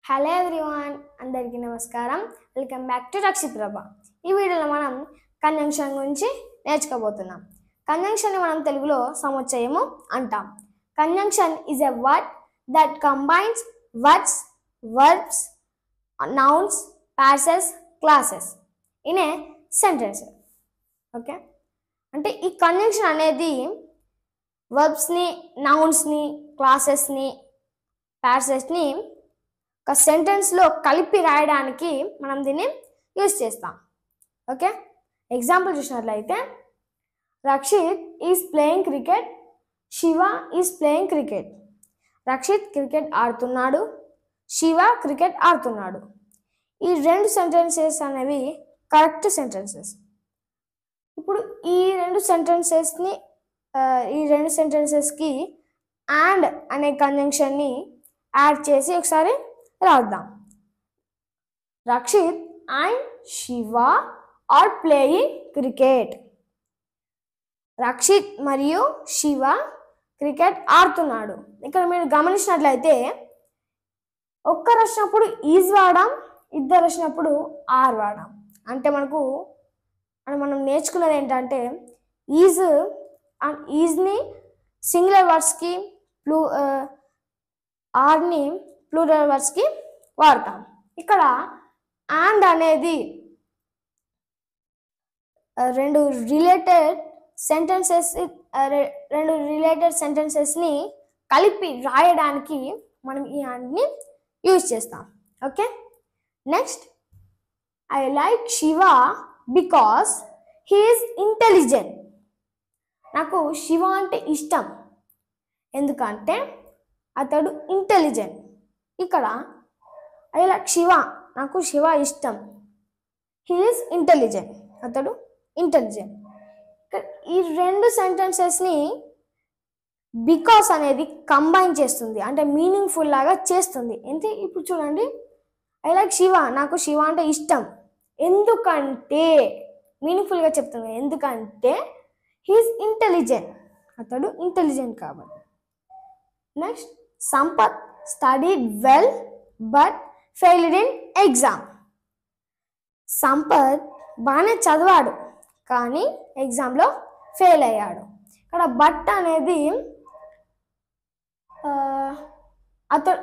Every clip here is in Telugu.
హలో ఎవ్రీవన్, అందరికీ నమస్కారం. వెల్కమ్ బ్యాక్ టు రక్షిత్ ప్రభ. ఈ వీడియోలో మనం కంజంక్షన్ గురించి నేర్చుకోబోతున్నాం. కంజంక్షన్ని మనం తెలుగులో సముచ్చయము అంటాం. Conjunction is a word that combines words, verbs, nouns, passes, classes in a sentence. Okay, అంటే ఈ కంజంక్షన్ అనేది వర్బ్స్ని, నౌన్స్ని, క్లాసెస్ని, పాసెస్ని ఒక సెంటెన్స్లో కలిపి రాయడానికి మనం దీన్ని యూజ్ చేస్తాం. ఓకే, ఎగ్జాంపుల్ చూసినట్లయితే Rakshit is playing cricket, Shiva is playing cricket. Rakshit cricket ఆడుతున్నాడు, శివ క్రికెట్ ఆడుతున్నాడు. ఈ రెండు సెంటెన్సెస్ అనేవి కరెక్ట్ సెంటెన్సెస్. ఇప్పుడు ఈ రెండు సెంటెన్సెస్కి అండ్ అనే కంజంక్షన్ని యాడ్ చేసి ఒకసారి రాద్దాం. Rakshit and Shiva are playing cricket. Rakshit మరియు శివ క్రికెట్ ఆడుతున్నాడు. ఇక్కడ మీరు గమనించినట్లయితే ఒక్కరు వచ్చినప్పుడు ఈజ్ వాడాం, ఇద్దరు వచ్చినప్పుడు ఆర్ వాడాం. అంటే మనం నేర్చుకున్నది ఏంటంటే ఈజ్ని సింగులర్ వర్డ్స్కి, ఆర్ని ప్లూరల్ వర్డ్స్కి వాడతాం. ఇక్కడ అండ్ అనేది రెండు రిలేటెడ్ సెంటెన్సెస్ని కలిపి రాయడానికి మనం ఈ అండ్ని యూజ్ చేస్తాం. Okay, next, I like Shiva because he is intelligent. నాకు శివ అంటే ఇష్టం ఎందుకంటే అతడు ఇంటెలిజెంట్. ఇక్కడ ఐ లైక్ శివ, నాకు శివ ఇష్టం, హీ ఈజ్ ఇంటెలిజెంట్, అతడు ఇంటెలిజెంట్. ఈ రెండు సెంటెన్సెస్ని బికాస్ అనేది కంబైన్ చేస్తుంది, అంటే మీనింగ్ఫుల్ లాగా చేస్తుంది. అంటే ఇప్పుడు చూడండి, ఐ లైక్ శివ, నాకు శివ అంటే ఇష్టం ఎందుకంటే, మీనింగ్ఫుల్గా చెప్తుంది, ఎందుకంటే హీ ఈజ్ ఇంటెలిజెంట్, అతడు ఇంటెలిజెంట్ కాబట్టి. Next, Sampath studied well but failed in exam. Sampath బాగానే చదివాడు కానీ ఎగ్జామ్లో ఫెయిల్ అయ్యాడు. ఇక్కడ బట్ అనేది అతడు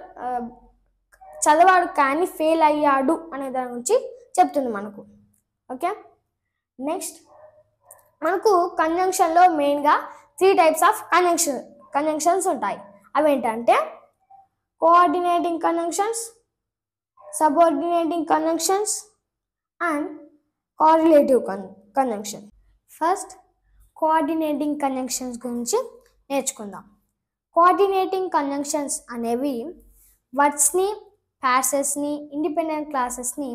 చదివాడు కానీ ఫెయిల్ అయ్యాడు అనే దాని గురించి చెప్తుంది మనకు. ఓకే, నెక్స్ట్, మనకు కంజంక్షన్లో మెయిన్గా 3 టైప్స్ ఆఫ్ కంజంక్షన్స్ ఉంటాయి. అవేంటంటే coordinating conjunctions, subordinating conjunctions and correlative conjunction. First, coordinating conjunctions గురించి నేర్చుకుందాం. కోఆర్డినేటింగ్ కంజంక్షన్స్ అనేవి వర్డ్స్ని, పాసెస్ని, ఇండిపెండెంట్ క్లాసెస్ని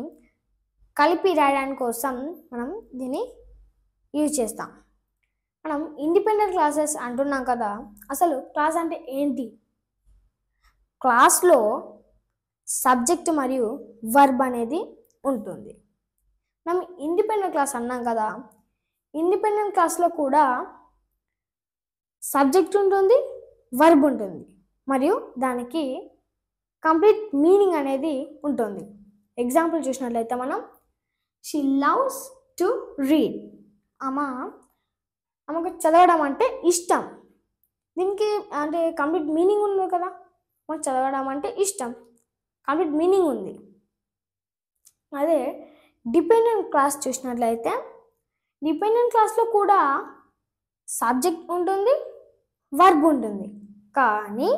కలిపి రాయడానికి కోసం మనం దీన్ని యూజ్ చేస్తాం. మనం ఇండిపెండెంట్ క్లాసెస్ అంటున్నాం కదా, అసలు క్లాస్ అంటే ఏంటి? క్లాస్లో సబ్జెక్ట్ మరియు వర్బ్ అనేది ఉంటుంది. మనం ఇండిపెండెంట్ క్లాస్ అన్నాం కదా, ఇండిపెండెంట్ క్లాస్లో కూడా సబ్జెక్ట్ ఉంటుంది, వర్బ్ ఉంటుంది, మరియు దానికి కంప్లీట్ మీనింగ్ అనేది ఉంటుంది. ఎగ్జాంపుల్ చూసినట్లయితే మనం షీ లవ్స్ టు రీడ్. ఆమెకు చదవడం అంటే ఇష్టం. దీనికి అంటే కంప్లీట్ మీనింగ్ ఉంది కదా, మాకు చదవడం అంటే ఇష్టం, కంప్లీట్ మీనింగ్ ఉంది. అదే డిపెండెంట్ క్లాస్ చూసినట్లయితే డిపెండెంట్ క్లాస్లో కూడా సబ్జెక్ట్ ఉంటుంది, వర్బ్ ఉంటుంది, కానీ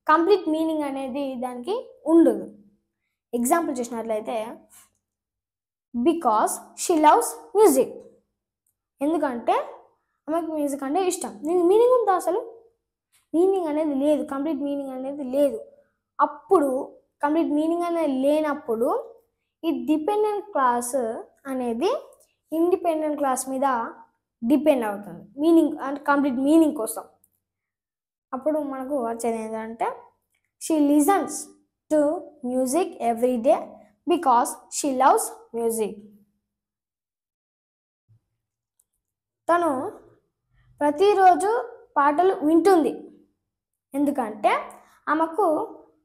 కంప్లీట్ మీనింగ్ అనేది దానికి ఉండదు. ఎగ్జాంపుల్ చూసినట్లయితే బికాస్ షీ లవ్స్ మ్యూజిక్. ఎందుకంటే ఆమెకు మ్యూజిక్ అంటే ఇష్టం. దీనికి మీనింగ్ ఉందా? అసలు మీనింగ్ అనేది లేదు, కంప్లీట్ మీనింగ్ అనేది లేదు. అప్పుడు కంప్లీట్ మీనింగ్ అనేది లేనప్పుడు ఈ డిపెండెంట్ క్లాస్ అనేది ఇండిపెండెంట్ క్లాస్ మీద డిపెండ్ అవుతుంది, మీనింగ్ అంటే కంప్లీట్ మీనింగ్ కోసం. అప్పుడు మనకు వచ్చేది ఏంటంటే she listens to music every day because she loves music. తను ప్రతిరోజు పాటలు వింటుంది ఎందుకంటే ఆమెకు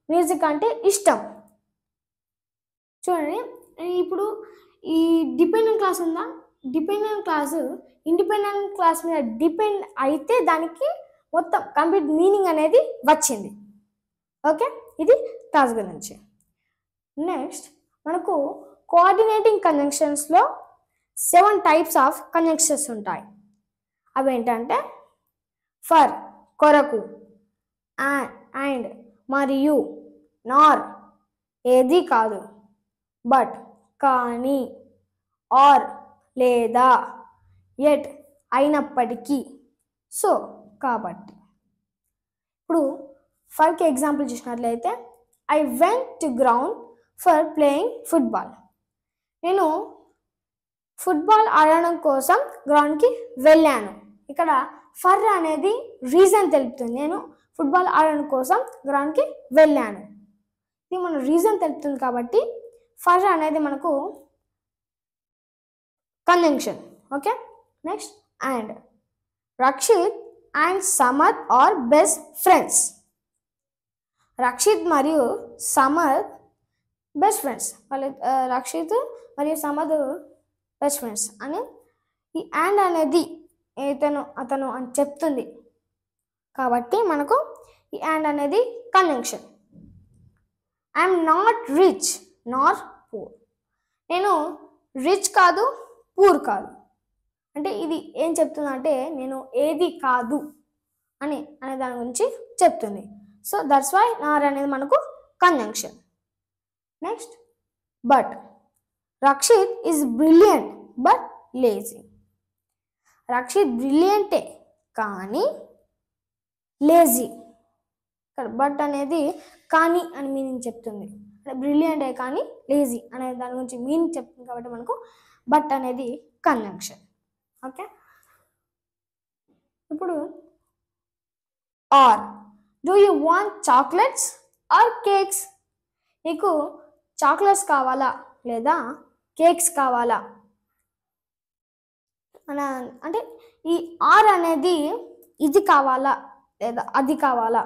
మ్యూజిక్ అంటే ఇష్టం. చూడండి, ఇప్పుడు ఈ డిపెండెంట్ క్లాస్ ఉందా, డిపెండెంట్ క్లాసు ఇండిపెండెంట్ క్లాస్ మీద డిపెండ్ అయితే దానికి మొత్తం కంప్లీట్ మీనింగ్ అనేది వచ్చింది. ఓకే, ఇది క్లాస్ గురించి. నెక్స్ట్ మనకు కోఆర్డినేటింగ్ కంజంక్షన్స్లో 7 టైప్స్ ఆఫ్ కంజంక్షన్స్ ఉంటాయి. అవి ఏంటంటే ఫర్ కొరకు, అండ్ మరియు, నార్ ఏది కాదు, బట్ కానీ, ఆర్ లేదా, ఎట్ అయినప్పటికీ, సో కాబట్టి. ఇప్పుడు ఫర్కి ఎగ్జాంపుల్ చూసినట్లయితే I went to ground for playing football. నేను ఫుట్బాల్ ఆడడం కోసం గ్రౌండ్కి వెళ్ళాను. ఇక్కడ ఫర్ అనేది రీజన్ తెలుపుతుంది. నేను ఫుట్బాల్ ఆడడం కోసం గ్రౌండ్కి వెళ్ళాను, ఇది మన రీజన్ తెలుపుతుంది కాబట్టి ఫర్ అనేది మనకు conjunction. Okay, next and. Rakshit and Samar are best friends. Rakshit మరియు సమర్ బెస్ట్ ఫ్రెండ్స్. వాళ్ళు రక్షిత్ మరియు సమర్ బెస్ట్ ఫ్రెండ్స్ అని ఈ అండ్ అనేది అతను అని చెప్తుంది కాబట్టి మనకు ఈ అండ్ అనేది conjunction. I'm not rich Nar poor. నేను రిచ్ కాదు, పూర్ కాదు. అంటే ఇది ఏం చెప్తుందంటే నేను ఏది కాదు అనే దాని గురించి చెప్తుంది. సో దట్స్ వై నార్ అనేది మనకు conjunction. Next but. Rakshit is brilliant but lazy. Rakshit బ్రిలియంటే కానీ లేజీ. ఇక్కడ బట్ అనేది కానీ అని మీనింగ్ చెప్తుంది. బ్రిలియంటే కానీ లేజీ అనే దాని గురించి మీనింగ్ చెప్తుంది కాబట్టి మనకు బట్ అనేది కంజంక్షన్. ఓకే, ఇప్పుడు or. Do you want chocolates or cakes. నీకు చాక్లెట్స్ కావాలా లేదా కేక్స్ కావాలా అంటే ఈ ఆర్ అనేది ఇది కావాలా లేదా అది కావాలా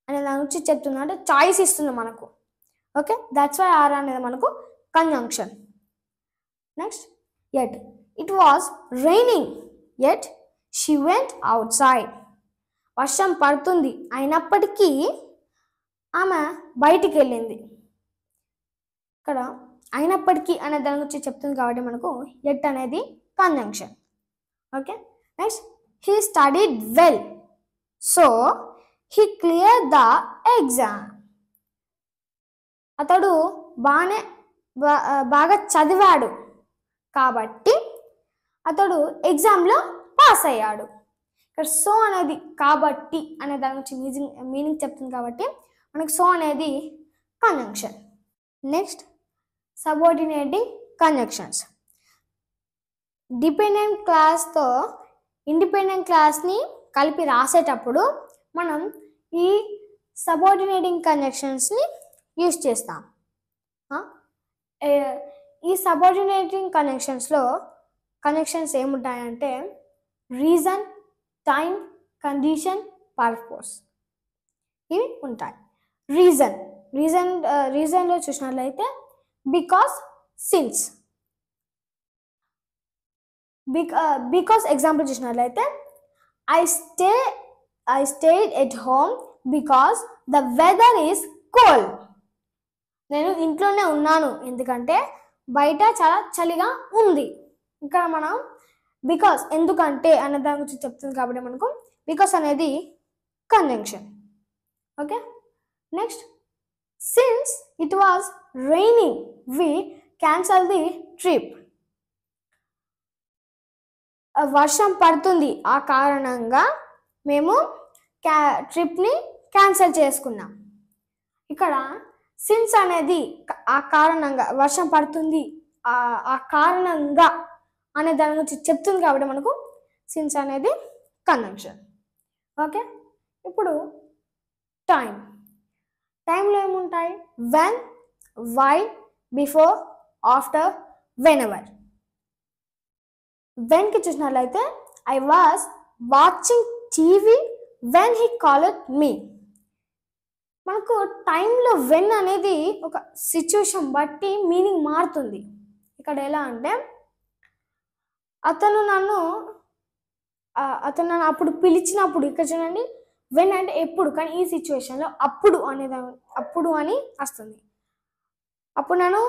అనే దాని గురించి చెప్తుంది. అంటే చాయిస్ ఇస్తుంది మనకు. ఓకే, దట్స్ వై ఆర్ అనేది మనకు conjunction. Next at. It was raining at she went out side. వర్షం పడుతుంది అయినప్పటికీ ఆమె బయటికి వెళ్ళింది. ఇక్కడ అయినప్పటికీ అనే దాని గురించి చెప్తుంది కాబట్టి మనకు ఎట్ అనేది conjunction. Okay, next he studied well so he clear the exam. అతడు బాగా చదివాడు కాబట్టి అతడు ఎగ్జామ్లో పాస్ అయ్యాడు. ఇక్కడ సో అనేది కాబట్టి అనే దాని గురించి మీనింగ్ చెప్తుంది కాబట్టి మనకు సో అనేది conjunction. Next subordinating conjunctions. Dependent క్లాస్తో ఇండిపెండెంట్ క్లాస్ని కలిపి రాసేటప్పుడు మనం ఈ సబార్డినేటింగ్ కంజంక్షన్స్ని యూజ్ చేస్తాం. ఈ సబార్డినేటింగ్ కంజంక్షన్స్ ఏముంటాయంటే రీజన్, టైం, కండిషన్, పర్పస్ ఇవి ఉంటాయి. రీజన్లో చూసినట్లయితే బికాస్, సిన్స్. బికాస్ ఎగ్జాంపుల్ చూసినట్లయితే I stayed at home because the weather is cold. నేను ఇంట్లోనే ఉన్నాను ఎందుకంటే బయట చాలా చలిగా ఉంది. ఇక్కడ మనం బికాస్ ఎందుకంటే అనే దాని గురించి చెప్తుంది కాబట్టి మనకు బికాస్ అనేది conjunction. Okay, next since it was raining we cancel the trip. వర్షం పడుతుంది ఆ కారణంగా మేము ట్రిప్ని క్యాన్సిల్ చేసుకున్నాం. ఇక్కడ సిన్స్ అనేది ఆ కారణంగా, వర్షం పడుతుంది ఆ కారణంగా అనే దాని గురించి చెప్తుంది కాబట్టి మనకు సిన్స్ అనేది కంజంక్షన్. ఓకే, ఇప్పుడు టైంలో ఏముంటాయి? When, while, before, after, whenever. వెన్కి చూసినట్లయితే I was watching TV when he called me. మనకు టైంలో వెన్ అనేది ఒక సిచ్యువేషన్ బట్టి మీనింగ్ మారుతుంది. ఇక్కడ ఎలా అంటే అతను నన్ను అప్పుడు పిలిచినప్పుడు, ఇక్కడ చూడండి వెన్ అంటే ఎప్పుడు, కానీ ఈ సిచ్యువేషన్లో అప్పుడు అప్పుడు అని వస్తుంది. అప్పుడు నన్ను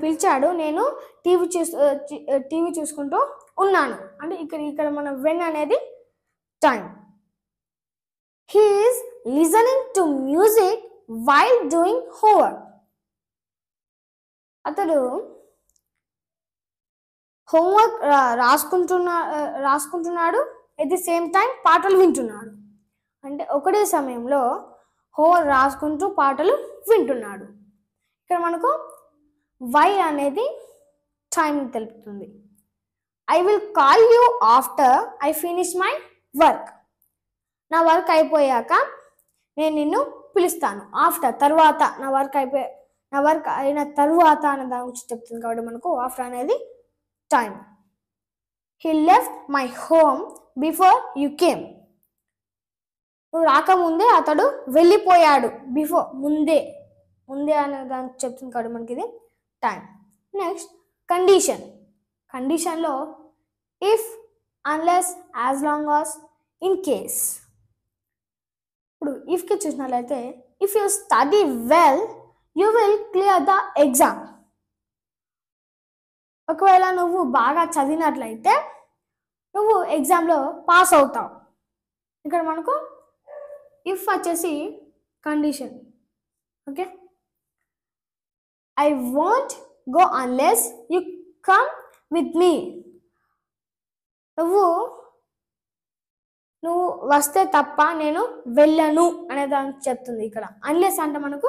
పిలిచాడు, నేను టీవీ చూసుకుంటూ ఉన్నాను అంటే ఇక్కడ మన వెన్ అనేది time. He is listening to music while doing homework. అతడు హోంవర్క్ రాసుకుంటున్నాడు, ఎట్ ది సేమ్ టైం పాటలు వింటున్నాడు. అంటే ఒకటే సమయంలో హోంవర్క్ రాసుకుంటూ పాటలు వింటున్నాడు. ఇక్కడ మనకు వై అనేది టైం తెలుపుతుంది. I will call you after I finish my work. నా వర్క్ అయిపోయాక నేను నిన్ను పిలుస్తాను. ఆఫ్టర్ తర్వాత, నా వర్క్ అయిన తర్వాత అనే దాని గురించి చెప్తుంది కాబట్టి మనకు ఆఫ్టర్ అనేది time. He left my home before you came. నువ్వు రాకముందే అతడు వెళ్ళిపోయాడు. బిఫోర్ ముందే అనే దాన్ని చెప్తుంది కాబట్టి మనకి ఇది టైం. నెక్స్ట్ కండిషన్లో if, unless, as long as, in case. ఇప్పుడు ఇఫ్కి చూసినట్లయితే if you study well you will clear the exam. ఒకవేళ నువ్వు బాగా చదివినట్లయితే నువ్వు ఎగ్జామ్లో పాస్ అవుతావు. ఇక్కడ మనకు ఇఫ్ వచ్చేసి condition. Okay, I won't go unless you come with me. నువ్వు వస్తే తప్ప నేను వెళ్ళను అనే దాన్ని చెప్తుంది ఇక్కడ. అన్లెస్ అంటే మనకు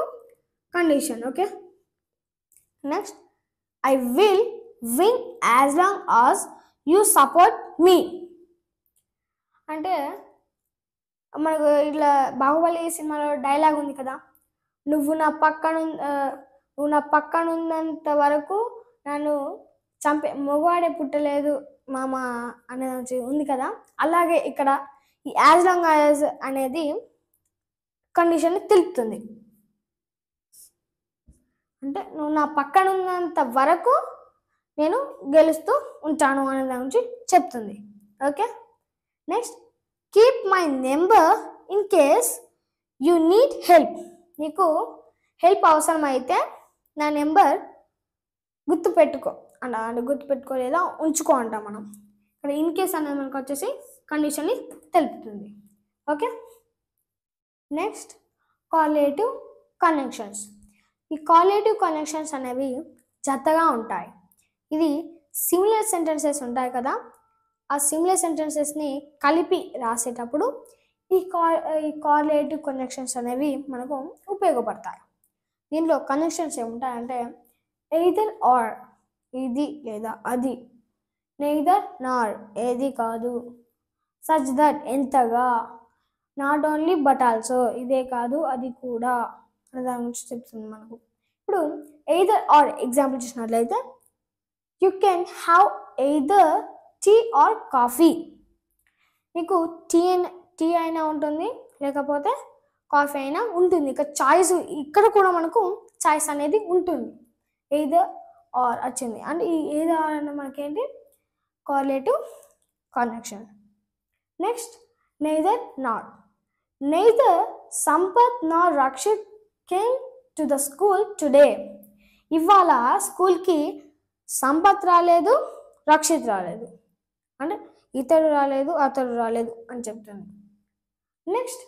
condition. Okay, next I will win as long as you support me. అంటే మనకు ఇట్లా బాహుబలి సినిమాలో డైలాగ్ ఉంది కదా, నువ్వు నా పక్కన ఉన్నంత వరకు నన్ను మగవాడే పుట్టలేదు మామ అనేది ఉంది కదా. అలాగే ఇక్కడ ఈ యాజ్ లాంగ్ యాజ్ అనేది కండిషన్ తెలుపుతుంది. అంటే నువ్వు నా పక్కన ఉన్నంత వరకు నేను గెలుస్తూ ఉంటాను అనే దాని గురించి చెప్తుంది. Okay, next keep my number in case you need help. నీకు హెల్ప్ అవసరమైతే నా నెంబర్ గుర్తుపెట్టుకో అంటే గుర్తుపెట్టుకో లేదా ఉంచుకో అంటాం మనం. ఇక్కడ ఇన్ కేస్ అనేది మనకు వచ్చేసి కండిషన్ని తెలుపుతుంది. Okay, next correlative connections. ఈ కార్లేటివ్ కనెక్షన్స్ అనేవి జతగా ఉంటాయి. ఇది సిమిలర్ సెంటెన్సెస్ ఉంటాయి కదా, ఆ సిమిలర్ సెంటెన్సెస్ని కలిపి రాసేటప్పుడు ఈ కార్లేటివ్ కనెక్షన్స్ అనేవి మనకు ఉపయోగపడతాయి. దీంట్లో కనెక్షన్స్ ఏముంటాయంటే ఎయిదర్ ఆర్, ఇది లేదా అది, నెయిదర్ నార్, ఏది కాదు, సచ్ దట్, ఎంతగా, నాట్ ఓన్లీ బట్ ఆల్సో, ఇదే కాదు అది కూడా అనే దాని గురించి చెప్తుంది మనకు. ఇప్పుడు ఎయిదర్ ఆర్ ఎగ్జాంపుల్ చూసినట్లయితే you can have either tea or coffee. నీకు టీ అయినా ఉంటుంది లేకపోతే కాఫీ అయినా ఉంటుంది. ఇక చాయిస్, ఇక్కడ కూడా మనకు చాయిస్ అనేది ఉంటుంది. ఎయిదర్ ఆర్ వచ్చింది అంటే ఈ ఎయిదర్ ఆర్ అంటే మనకేంటి correlative connection. Next neither not. Neither Sampat nor Rakshit came to the school today. ఇవాళ స్కూల్కి సంపత్ రాలేదు, రక్షిత్ రాలేదు అంటే ఇతడు రాలేదు అతడు రాలేదు అని చెప్తుంది. Next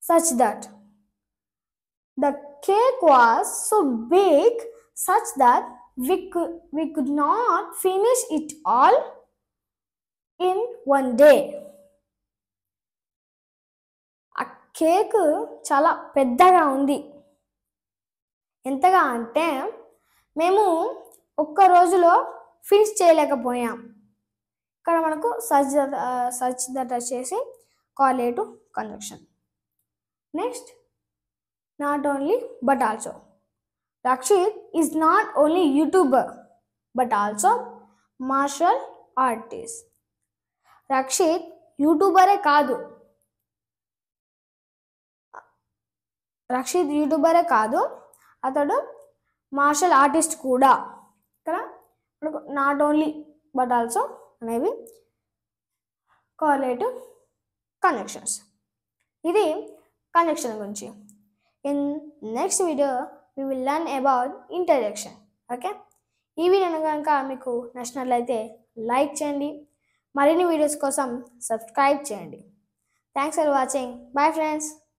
such that. The cake was so big such that we could not finish it all in one day. ఆ కేక్ చాలా పెద్దగా ఉంది. ఎంతగా అంటే మేము ఒక్క రోజులో ఫినిష్ చేయలేకపోయాం. ఇక్కడ మనకు సచ్ దట్ వచ్చేసి correlative connection. Next not only but also. Rakshit is not only YouTuber but also martial artist. Rakshit యూట్యూబరే కాదు, రక్షిత్ యూట్యూబరే కాదు, అతడు మార్షల్ ఆర్టిస్ట్ కూడా. ఇక్కడ నాట్ ఓన్లీ బట్ ఆల్సో అనేవి కోఆర్డినేటివ్ కనెక్షన్స్. ఇది కనెక్షన్ గురించి. In next video we will learn about interjection. Okay, ఈ వీడియో కనుక మీకు నచ్చినట్లయితే లైక్ చేయండి, మరిన్ని వీడియోస్ కోసం సబ్స్క్రైబ్ చేయండి. Thanks for watching. Bye friends.